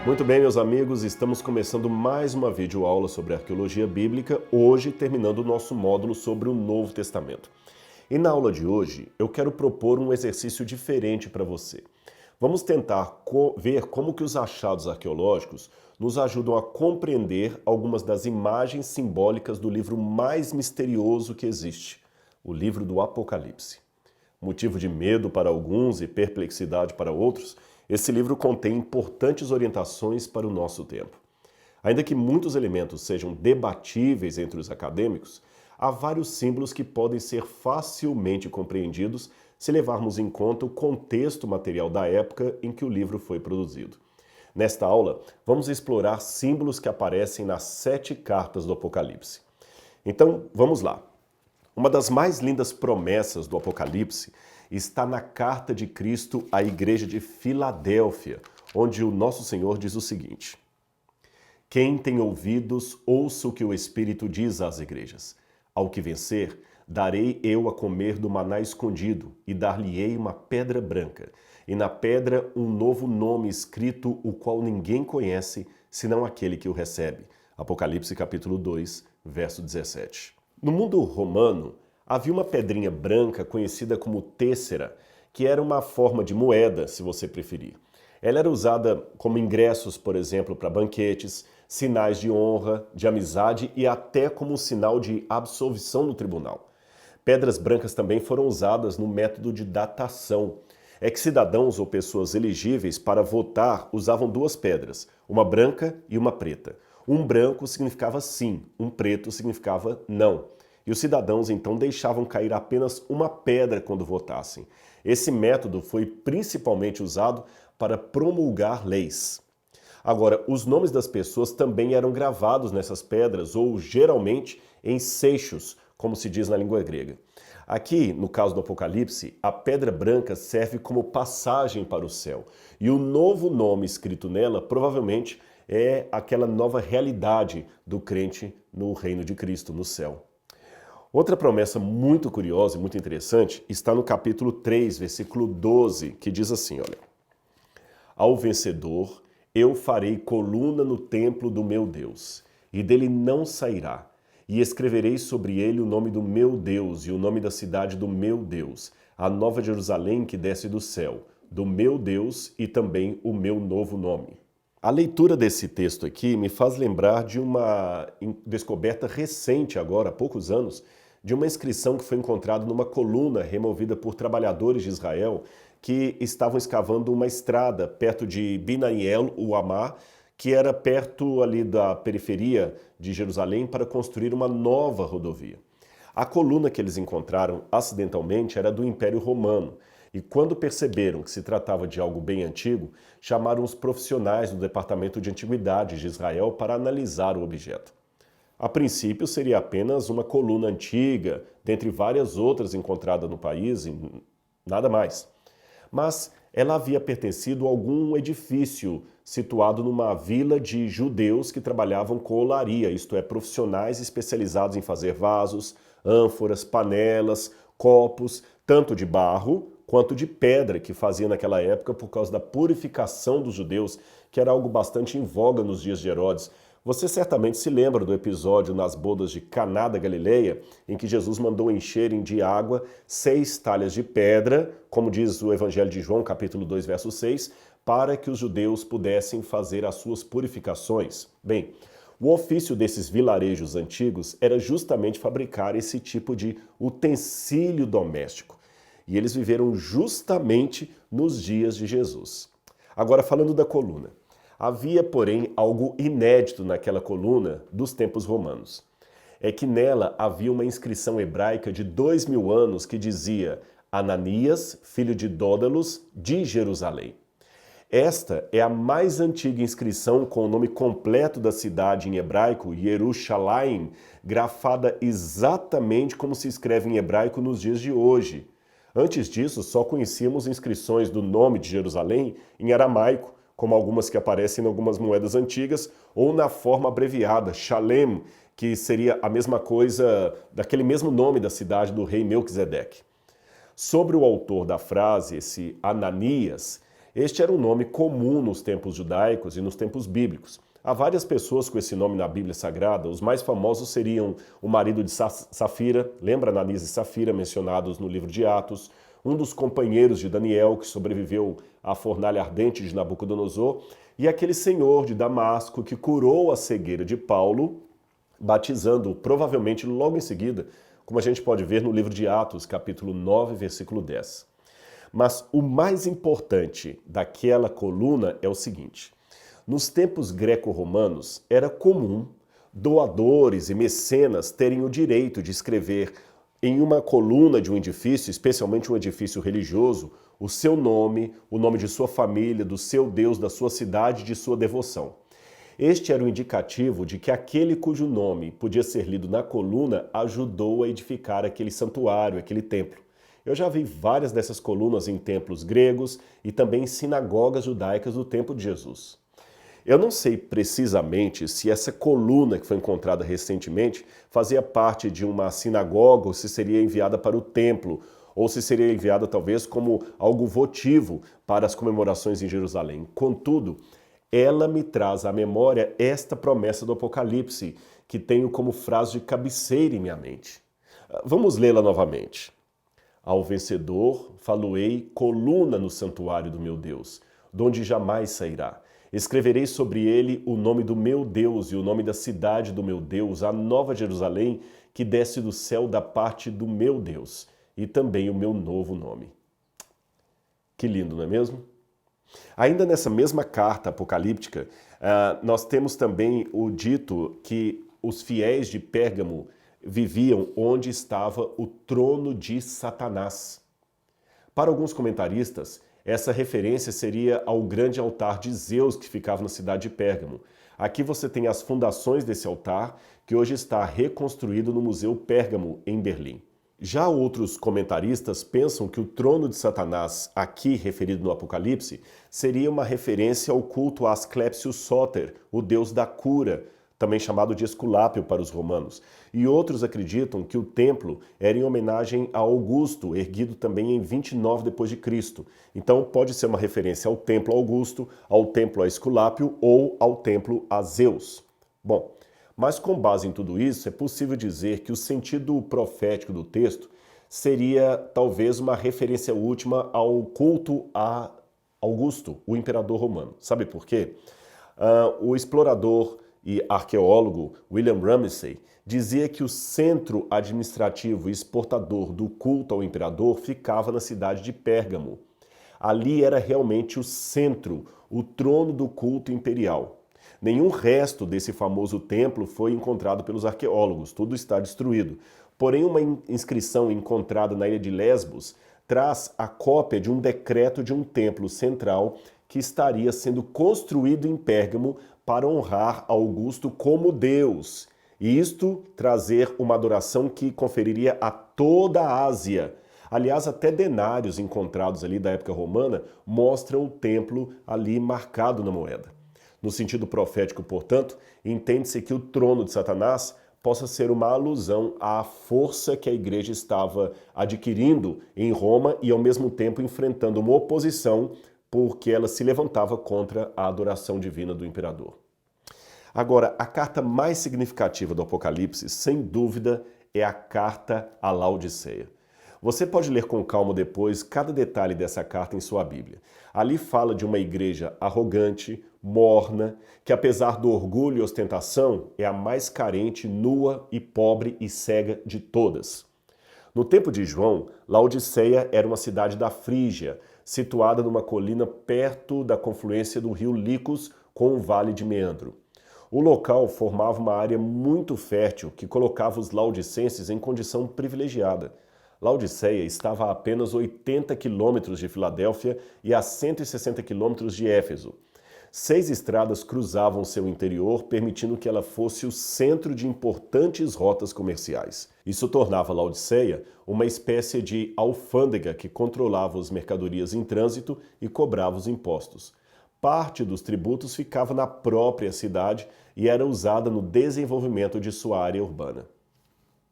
Muito bem, meus amigos, estamos começando mais uma videoaula sobre arqueologia bíblica, hoje terminando o nosso módulo sobre o Novo Testamento. E na aula de hoje, eu quero propor um exercício diferente para você. Vamos tentar ver como que os achados arqueológicos nos ajudam a compreender algumas das imagens simbólicas do livro mais misterioso que existe, o livro do Apocalipse. Motivo de medo para alguns e perplexidade para outros, esse livro contém importantes orientações para o nosso tempo. Ainda que muitos elementos sejam debatíveis entre os acadêmicos, há vários símbolos que podem ser facilmente compreendidos se levarmos em conta o contexto material da época em que o livro foi produzido. Nesta aula, vamos explorar símbolos que aparecem nas 7 cartas do Apocalipse. Então, vamos lá. Uma das mais lindas promessas do Apocalipse está na carta de Cristo à igreja de Filadélfia, onde o nosso Senhor diz o seguinte: Quem tem ouvidos, ouça o que o Espírito diz às igrejas. Ao que vencer, darei eu a comer do maná escondido, e dar-lhe-ei uma pedra branca, e na pedra um novo nome escrito, o qual ninguém conhece, senão aquele que o recebe. Apocalipse capítulo 2, verso 17. No mundo romano, havia uma pedrinha branca conhecida como téssera, que era uma forma de moeda, se você preferir. Ela era usada como ingressos, por exemplo, para banquetes, sinais de honra, de amizade e até como um sinal de absolvição no tribunal. Pedras brancas também foram usadas no método de datação. É que cidadãos ou pessoas elegíveis para votar usavam 2 pedras, uma branca e uma preta. Um branco significava sim, um preto significava não. E os cidadãos então deixavam cair apenas uma pedra quando votassem. Esse método foi principalmente usado para promulgar leis. Agora, os nomes das pessoas também eram gravados nessas pedras ou geralmente em seixos, como se diz na língua grega. Aqui, no caso do Apocalipse, a pedra branca serve como passagem para o céu. E o novo nome escrito nela provavelmente é aquela nova realidade do crente no reino de Cristo, no céu. Outra promessa muito curiosa e muito interessante está no capítulo 3, versículo 12, que diz assim, olha: Ao vencedor eu farei coluna no templo do meu Deus, e dele não sairá, e escreverei sobre ele o nome do meu Deus e o nome da cidade do meu Deus, a nova Jerusalém que desce do céu, do meu Deus e também o meu novo nome. A leitura desse texto aqui me faz lembrar de uma descoberta recente agora, há poucos anos, de uma inscrição que foi encontrada numa coluna removida por trabalhadores de Israel que estavam escavando uma estrada perto de Binaniel, o Amá, que era perto ali da periferia de Jerusalém para construir uma nova rodovia. A coluna que eles encontraram acidentalmente era do Império Romano. E quando perceberam que se tratava de algo bem antigo, chamaram os profissionais do Departamento de Antiguidades de Israel para analisar o objeto. A princípio seria apenas uma coluna antiga, dentre várias outras encontradas no país, e nada mais. Mas ela havia pertencido a algum edifício situado numa vila de judeus que trabalhavam com olaria, isto é, profissionais especializados em fazer vasos, ânforas, panelas, copos, tanto de barro quanto de pedra que faziam naquela época por causa da purificação dos judeus, que era algo bastante em voga nos dias de Herodes. Você certamente se lembra do episódio nas bodas de Caná da Galileia, em que Jesus mandou encherem de água 6 talhas de pedra, como diz o Evangelho de João, capítulo 2, verso 6, para que os judeus pudessem fazer as suas purificações. Bem, o ofício desses vilarejos antigos era justamente fabricar esse tipo de utensílio doméstico. E eles viveram justamente nos dias de Jesus. Agora, falando da coluna. Havia, porém, algo inédito naquela coluna dos tempos romanos. É que nela havia uma inscrição hebraica de 2000 anos que dizia Ananias, filho de Dódalos, de Jerusalém. Esta é a mais antiga inscrição com o nome completo da cidade em hebraico, Yerushalayim, grafada exatamente como se escreve em hebraico nos dias de hoje. Antes disso, só conhecíamos inscrições do nome de Jerusalém em aramaico, como algumas que aparecem em algumas moedas antigas, ou na forma abreviada, Shalem, que seria a mesma coisa daquele mesmo nome da cidade do rei Melquisedeque. Sobre o autor da frase, esse Ananias, Este era um nome comum nos tempos judaicos e nos tempos bíblicos. Há várias pessoas com esse nome na Bíblia Sagrada. Os mais famosos seriam o marido de Safira, lembra Ananias e Safira, mencionados no livro de Atos, um dos companheiros de Daniel, que sobreviveu à fornalha ardente de Nabucodonosor, e aquele senhor de Damasco que curou a cegueira de Paulo, batizando-o provavelmente logo em seguida, como a gente pode ver no livro de Atos, capítulo 9, versículo 10. Mas o mais importante daquela coluna é o seguinte: nos tempos greco-romanos era comum doadores e mecenas terem o direito de escrever em uma coluna de um edifício, especialmente um edifício religioso, o seu nome, o nome de sua família, do seu Deus, da sua cidade, de sua devoção. Este era o indicativo de que aquele cujo nome podia ser lido na coluna ajudou a edificar aquele santuário, aquele templo. Eu já vi várias dessas colunas em templos gregos e também em sinagogas judaicas do tempo de Jesus. Eu não sei precisamente se essa coluna que foi encontrada recentemente fazia parte de uma sinagoga ou se seria enviada para o templo, ou se seria enviada talvez como algo votivo para as comemorações em Jerusalém. Contudo, ela me traz à memória esta promessa do Apocalipse, que tenho como frase de cabeceira em minha mente. Vamos lê-la novamente. Ao vencedor faloei coluna no santuário do meu Deus, donde jamais sairá. Escreverei sobre ele o nome do meu Deus e o nome da cidade do meu Deus, a nova Jerusalém, que desce do céu da parte do meu Deus, e também o meu novo nome. Que lindo, não é mesmo? Ainda nessa mesma carta apocalíptica, nós temos também o dito que os fiéis de Pérgamo viviam onde estava o trono de Satanás. Para alguns comentaristas, essa referência seria ao grande altar de Zeus que ficava na cidade de Pérgamo. Aqui você tem as fundações desse altar, que hoje está reconstruído no Museu Pérgamo, em Berlim. Já outros comentaristas pensam que o trono de Satanás, aqui referido no Apocalipse, seria uma referência ao culto a Asclepio Soter, o deus da cura, também chamado de Esculápio para os romanos. E outros acreditam que o templo era em homenagem a Augusto, erguido também em 29 d.C. Então pode ser uma referência ao templo Augusto, ao templo a Esculápio ou ao templo a Zeus. Bom, mas com base em tudo isso, é possível dizer que o sentido profético do texto seria talvez uma referência última ao culto a Augusto, o imperador romano. Sabe por quê? O explorador e arqueólogo William Ramsay dizia que o centro administrativo e exportador do culto ao imperador ficava na cidade de Pérgamo. Ali era realmente o centro, o trono do culto imperial. Nenhum resto desse famoso templo foi encontrado pelos arqueólogos, tudo está destruído. Porém, uma inscrição encontrada na ilha de Lesbos traz a cópia de um decreto de um templo central que estaria sendo construído em Pérgamo para honrar Augusto como Deus. E isto trazer uma adoração que conferiria a toda a Ásia. Aliás, até denários encontrados ali da época romana mostram o templo ali marcado na moeda. No sentido profético, portanto, entende-se que o trono de Satanás possa ser uma alusão à força que a igreja estava adquirindo em Roma e, ao mesmo tempo, enfrentando uma oposição porque ela se levantava contra a adoração divina do imperador. Agora, a carta mais significativa do Apocalipse, sem dúvida, é a carta à Laodiceia. Você pode ler com calma depois cada detalhe dessa carta em sua Bíblia. Ali fala de uma igreja arrogante, morna, que apesar do orgulho e ostentação, é a mais carente, nua e pobre e cega de todas. No tempo de João, Laodiceia era uma cidade da Frígia, situada numa colina perto da confluência do rio Licos com o vale de Meandro. O local formava uma área muito fértil que colocava os laodicenses em condição privilegiada. Laodiceia estava a apenas 80 quilômetros de Filadélfia e a 160 quilômetros de Éfeso. 6 estradas cruzavam seu interior, permitindo que ela fosse o centro de importantes rotas comerciais. Isso tornava Laodiceia uma espécie de alfândega que controlava as mercadorias em trânsito e cobrava os impostos. Parte dos tributos ficava na própria cidade e era usada no desenvolvimento de sua área urbana.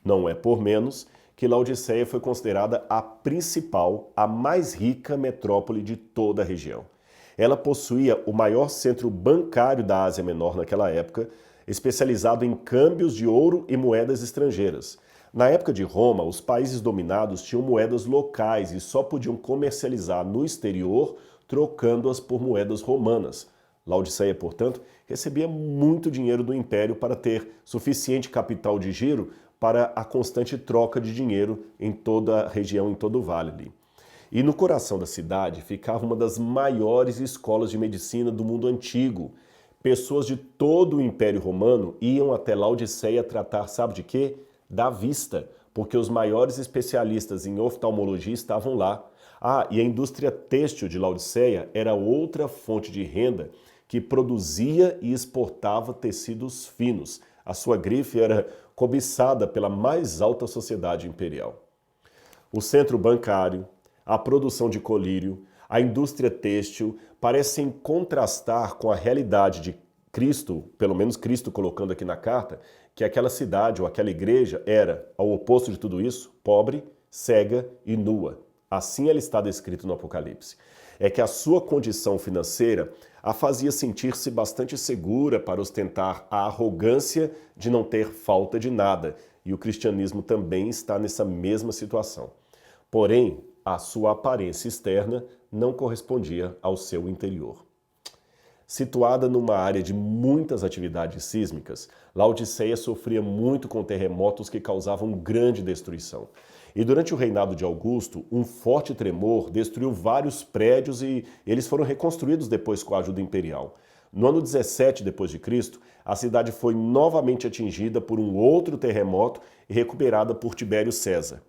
Não é por menos que Laodiceia foi considerada a principal, a mais rica metrópole de toda a região. ela possuía o maior centro bancário da Ásia Menor naquela época, especializado em câmbios de ouro e moedas estrangeiras. Na época de Roma, os países dominados tinham moedas locais e só podiam comercializar no exterior, trocando-as por moedas romanas. Laodiceia, portanto, recebia muito dinheiro do império para ter suficiente capital de giro para a constante troca de dinheiro em toda a região, em todo o vale ali. E no coração da cidade ficava uma das maiores escolas de medicina do mundo antigo. Pessoas de todo o Império Romano iam até Laodiceia tratar, sabe de quê? Da vista, porque os maiores especialistas em oftalmologia estavam lá. Ah, e a indústria têxtil de Laodiceia era outra fonte de renda que produzia e exportava tecidos finos. A sua grife era cobiçada pela mais alta sociedade imperial. O centro bancário, a produção de colírio, a indústria têxtil parecem contrastar com a realidade de Cristo, pelo menos Cristo colocando aqui na carta, que aquela cidade ou aquela igreja era, ao oposto de tudo isso, pobre, cega e nua. Assim ela está descrita no Apocalipse. É que a sua condição financeira a fazia sentir-se bastante segura para ostentar a arrogância de não ter falta de nada, e o cristianismo também está nessa mesma situação. Porém, a sua aparência externa não correspondia ao seu interior. Situada numa área de muitas atividades sísmicas, Laodiceia sofria muito com terremotos que causavam grande destruição. E durante o reinado de Augusto, um forte tremor destruiu vários prédios e eles foram reconstruídos depois com a ajuda imperial. No ano 17 d.C., a cidade foi novamente atingida por um outro terremoto e recuperada por Tibério César.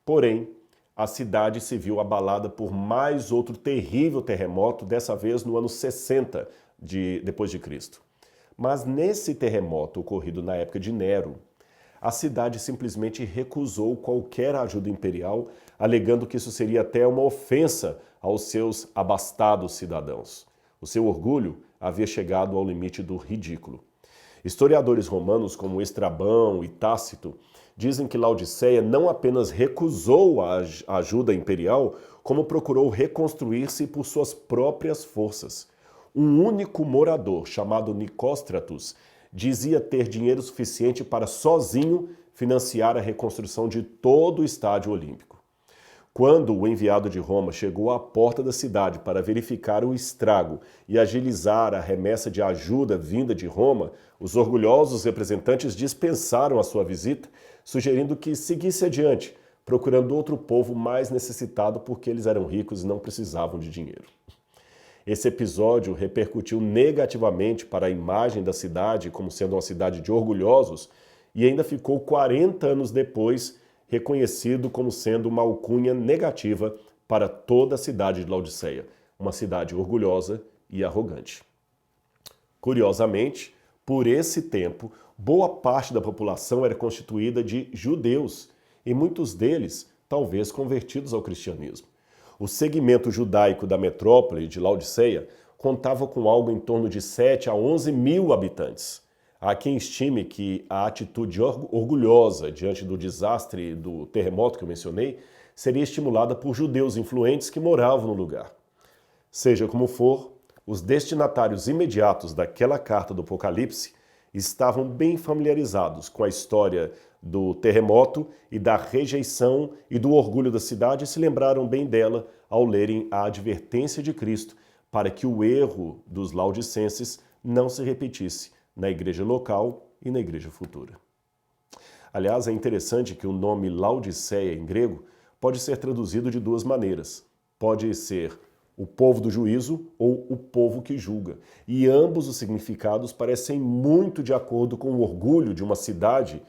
Porém, a cidade se viu abalada por mais outro terrível terremoto, dessa vez no ano 60 depois de Cristo. Mas nesse terremoto ocorrido na época de Nero, a cidade simplesmente recusou qualquer ajuda imperial, alegando que isso seria até uma ofensa aos seus abastados cidadãos. O seu orgulho havia chegado ao limite do ridículo. Historiadores romanos como Estrabão e Tácito dizem que Laodiceia não apenas recusou a ajuda imperial, como procurou reconstruir-se por suas próprias forças. Um único morador, chamado Nicóstratus, dizia ter dinheiro suficiente para sozinho financiar a reconstrução de todo o estádio olímpico. Quando o enviado de Roma chegou à porta da cidade para verificar o estrago e agilizar a remessa de ajuda vinda de Roma, os orgulhosos representantes dispensaram a sua visita, sugerindo que seguisse adiante, procurando outro povo mais necessitado porque eles eram ricos e não precisavam de dinheiro. Esse episódio repercutiu negativamente para a imagem da cidade como sendo uma cidade de orgulhosos e ainda ficou 40 anos depois reconhecido como sendo uma alcunha negativa para toda a cidade de Laodiceia, uma cidade orgulhosa e arrogante. Curiosamente, por esse tempo, boa parte da população era constituída de judeus e muitos deles talvez convertidos ao cristianismo. O segmento judaico da metrópole de Laodiceia contava com algo em torno de 7 a 11 mil habitantes. Há quem estime que a atitude orgulhosa diante do desastre do terremoto que eu mencionei seria estimulada por judeus influentes que moravam no lugar. Seja como for, os destinatários imediatos daquela carta do Apocalipse estavam bem familiarizados com a história do terremoto e da rejeição e do orgulho da cidade e se lembraram bem dela ao lerem a advertência de Cristo para que o erro dos laodicenses não se repetisse na igreja local e na igreja futura. Aliás, é interessante que o nome Laodiceia em grego pode ser traduzido de duas maneiras. Pode ser o povo do juízo ou o povo que julga. E ambos os significados parecem muito de acordo com o orgulho de uma cidade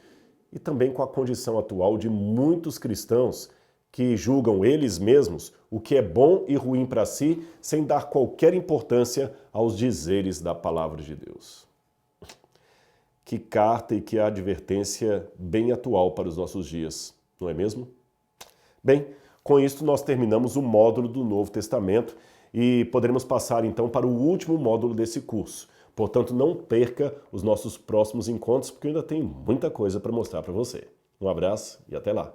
e também com a condição atual de muitos cristãos que julgam eles mesmos o que é bom e ruim para si, sem dar qualquer importância aos dizeres da palavra de Deus. Que carta e que advertência bem atual para os nossos dias, não é mesmo? Bem, com isso nós terminamos o módulo do Novo Testamento e poderemos passar então para o último módulo desse curso. Portanto, não perca os nossos próximos encontros, porque eu ainda tenho muita coisa para mostrar para você. Um abraço e até lá!